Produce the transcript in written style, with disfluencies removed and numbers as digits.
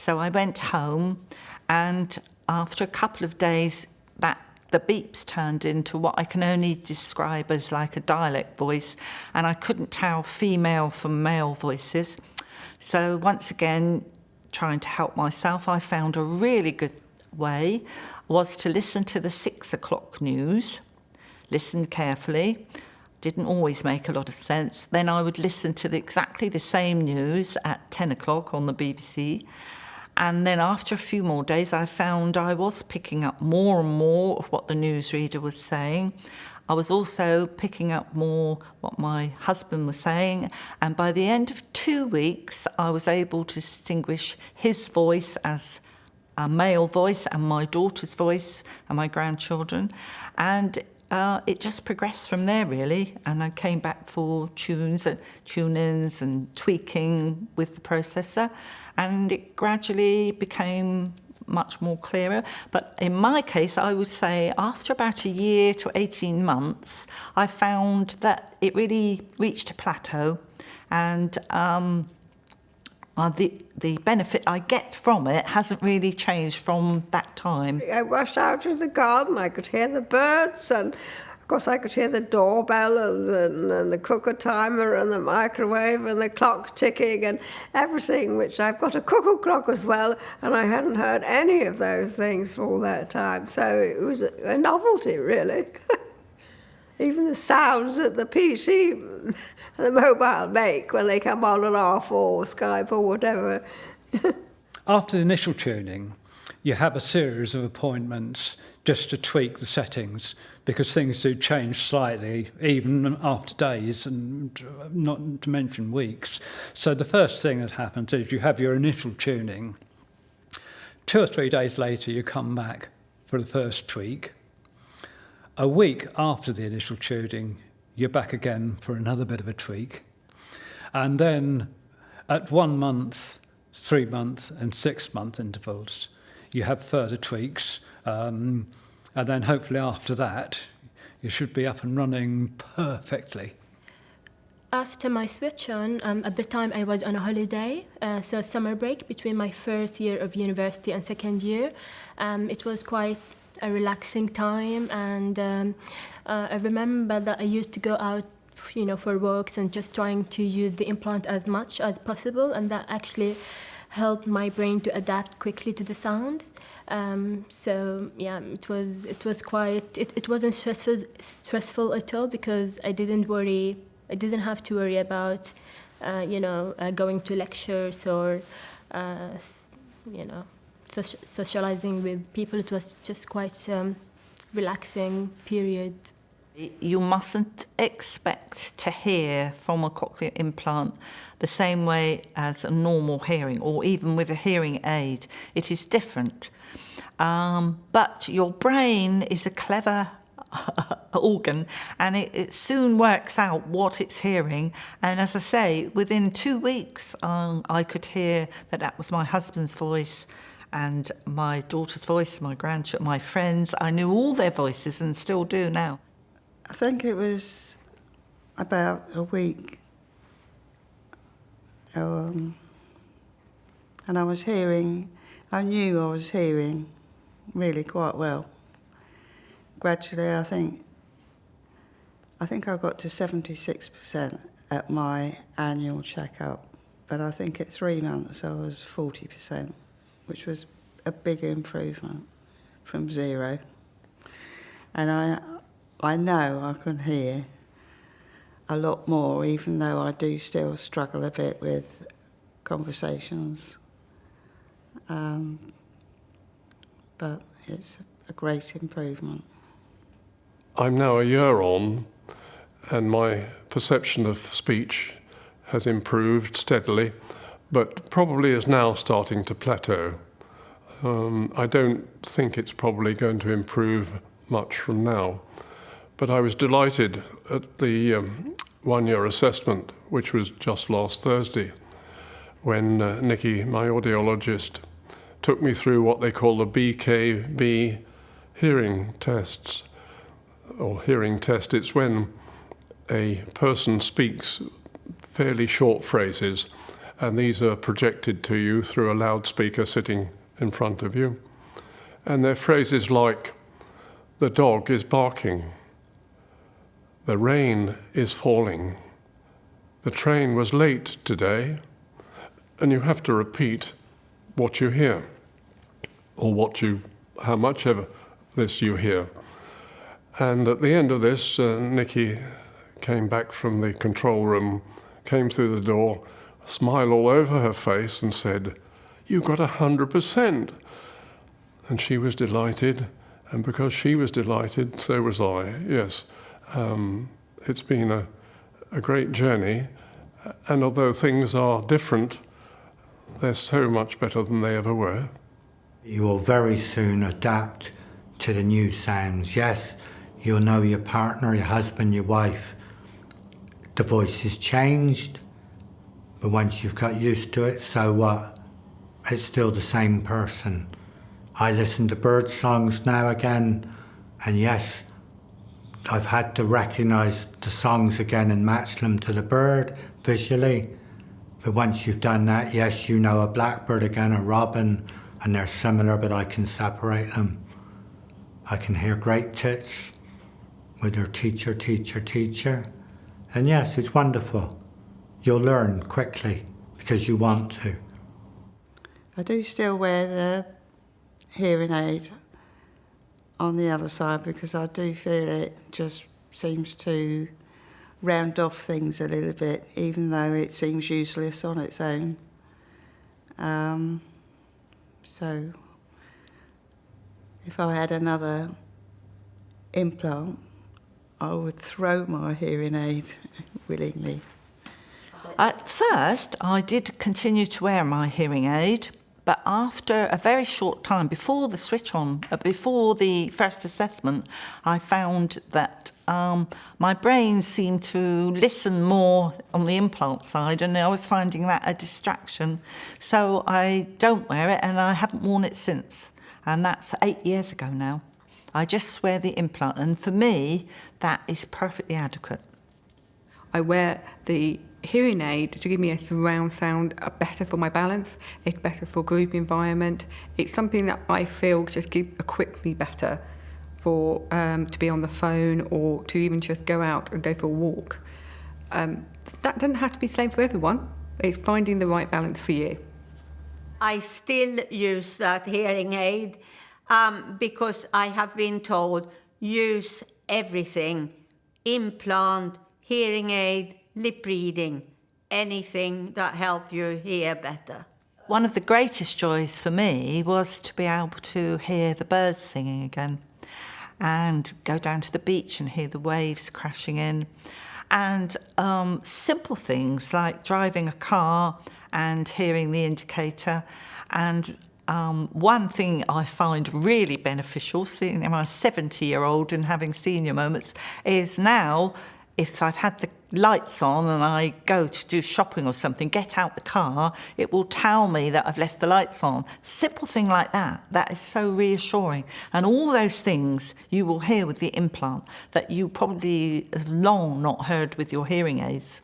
So I went home, and after a couple of days, the beeps turned into what I can only describe as like a dialect voice, and I couldn't tell female from male voices. So once again, trying to help myself, I found a really good way was to listen to the 6 o'clock news, listen carefully. Didn't always make a lot of sense. Then I would listen to exactly the same news at 10 o'clock on the BBC. And then after a few more days, I found I was picking up more and more of what the newsreader was saying. I was also picking up more what my husband was saying. And by the end of 2 weeks, I was able to distinguish his voice as a male voice and my daughter's voice and my grandchildren. And it just progressed from there, really. And I came back for tune-ins and tweaking with the processor. And it gradually became much more clearer. But in my case, I would say after about a year to 18 months, I found that it really reached a plateau. And the benefit I get from it hasn't really changed from that time. I rushed out into the garden, I could hear the birds, and of course I could hear the doorbell and the cooker timer and the microwave and the clock ticking and everything, which I've got a cuckoo clock as well, and I hadn't heard any of those things for all that time. So it was a novelty, really. Even the sounds that the PC and the mobile make when they come on and off, or Skype or whatever. After the initial tuning, you have a series of appointments just to tweak the settings, because things do change slightly, even after days, and not to mention weeks. So the first thing that happens is you have your initial tuning. 2 or 3 days later, you come back for the first tweak. A week after the initial tuning, you're back again for another bit of a tweak. And then at 1 month, 3 month and 6 month intervals, you have further tweaks. And then hopefully after that, you should be up and running perfectly. After my switch on, at the time I was on a holiday, so summer break between my first year of university and second year. It was quite a relaxing time, and I remember that I used to go out, for walks and just trying to use the implant as much as possible, and that actually helped my brain to adapt quickly to the sounds. So yeah, it was quite. It wasn't stressful at all, because I didn't have to worry about going to lectures or socializing with people. It was just quite relaxing period. You mustn't expect to hear from a cochlear implant the same way as a normal hearing, or even with a hearing aid. It is different. But your brain is a clever organ, and it soon works out what it's hearing. And as I say, within 2 weeks, I could hear that was my husband's voice and my daughter's voice, my grandchildren, my friends. I knew all their voices and still do now. I think it was about a week, and I knew I was hearing really quite well. Gradually, I think I got to 76% at my annual checkup, but I think at 3 months I was 40%, which was a big improvement from 0. And I know I can hear a lot more, even though I do still struggle a bit with conversations. But it's a great improvement. I'm now a year on, and my perception of speech has improved steadily, but probably is now starting to plateau. I don't think it's probably going to improve much from now. But I was delighted at the one-year assessment, which was just last Thursday, when Nikki, my audiologist, took me through what they call the BKB hearing tests, or hearing test. It's when a person speaks fairly short phrases and these are projected to you through a loudspeaker sitting in front of you. And they're phrases like, the dog is barking, the rain is falling, the train was late today, and you have to repeat what you hear, or how much of this you hear. And at the end of this, Nikki came back from the control room, came through the door, a smile all over her face, and said, "You got 100%. And she was delighted, and because she was delighted, so was I. Yes, it's been a great journey, and although things are different, they're so much better than they ever were. You will very soon adapt to the new sounds. Yes, you'll know your partner, your husband, your wife. The voice has changed, but once you've got used to it, so what? It's still the same person. I listen to bird songs now again, and yes, I've had to recognise the songs again and match them to the bird visually. But once you've done that, yes, you know a blackbird again, a robin, and they're similar, but I can separate them. I can hear great tits with their teacher, teacher, teacher. And yes, it's wonderful. You'll learn quickly because you want to. I do still wear the hearing aid on the other side because I do feel it just seems to round off things a little bit, even though it seems useless on its own. So if I had another implant, I would throw my hearing aid willingly. At first, I did continue to wear my hearing aid, but after a very short time, before the switch on, before the first assessment, I found that my brain seemed to listen more on the implant side, and I was finding that a distraction. So I don't wear it, and I haven't worn it since. And that's 8 years ago now. I just wear the implant, and for me, that is perfectly adequate. I wear the hearing aid to give me a surround sound, better for my balance, it's better for group environment. It's something that I feel just equip me better for to be on the phone or to even just go out and go for a walk. That doesn't have to be the same for everyone. It's finding the right balance for you. I still use that hearing aid because I have been told use everything, implant, hearing aid, lip reading, anything that help you hear better. One of the greatest joys for me was to be able to hear the birds singing again and go down to the beach and hear the waves crashing in. And simple things like driving a car and hearing the indicator. And one thing I find really beneficial, seeing I'm a 70-year-old and having senior moments, is now if I've had the lights on and I go to do shopping or something, get out the car, it will tell me that I've left the lights on. Simple thing like that, that is so reassuring. And all those things you will hear with the implant that you probably have long not heard with your hearing aids.